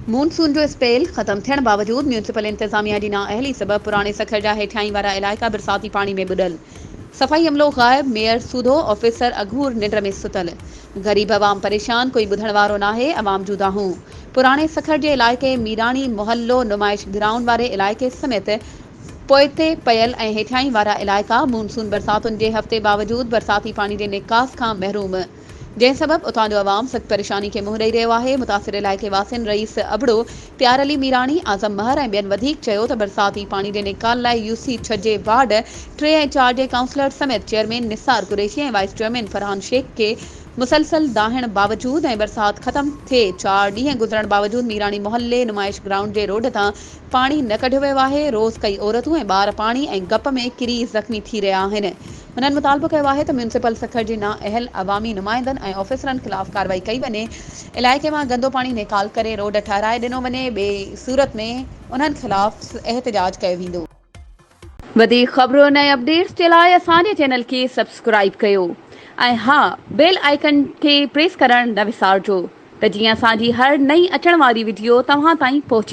Monsoon जो spell ख़त्म थियण बावजूद म्यूनिसिपल इंतजामिया जी नाअहली सबब पुराने सखर जा हेठाई वारा इलाइक़ा बरसाती पानी में बुॾल। सफ़ाई अमलो ग़ाइब, मेयर सूधो, ऑफिसर अघूर निंड में सुतल। गरीब अवाम परेशान, कोई ॿुधण वारो नाहे, अवाम जूं दाहूं। पुराने सखर जे इलाइक़े मीरानी मोहल्लो नुमाइश ग्राउंड वारे इलाइक़े समेत पोइते पयल ऐं हेठाई वारा इलाइक़ा मानसून बरसातुनि जे हफ़्ते बावजूद बरसाती पानी जे निकास खां महरूम, जंहिं सबब उतां जो अवाम सख़्त परेशानी खे मुंहुं ॾेई रहियो आहे। मुतासिर इलाइक़े वासियुनि रईस अबड़ो, प्यार अली मीरानी, आज़म महर ऐं ॿियनि वधीक चयो त बरसाती पानी जे निकाल लाइ UC 6 जे वार्ड 3 ऐं 4 जे काउंसलर समेत चेयरमैन निसार कुरैशी ऐं वाइस चेयरमैन फरहान शेख के मुसलसल दाहण बावजूद ऐं बरसात ख़त्म थिए 4 ॾींहं गुज़रण बावजूद मीरानी मोहल्ले नुमाइश ग्राउंड जे रोड तां पानी न कढियो वियो आहे। रोज़ कई औरतूं ऐं ॿार पानी ऐं गप में किरी ज़ख़्मी थी रहिया आहिनि। हुननि मुतालबो कयो आहे त म्यूनिसिपल सखर जे नाअहल अवामी नुमाइंदनि ऐं ऑफिसरनि ख़िलाफ़ कार्रवाई कई वञे, इलाइक़े मां गंदो पानी निकाल करे रोड ठाराए ॾिनो वञे, ॿिए सूरत में उन्हनि ख़िलाफ़ एहतजाज कयो वेंदो। वधीक ख़बरुनि ऐं अपडेट्स जे लाइ असांजे चैनल खे सब्सक्राइब कयो ऐं हा, बेल आइकन खे प्रेस करणु न विसारिजो त जीअं असांजी हर नई अचण वारी वीडियो तव्हां ताईं पहुचे।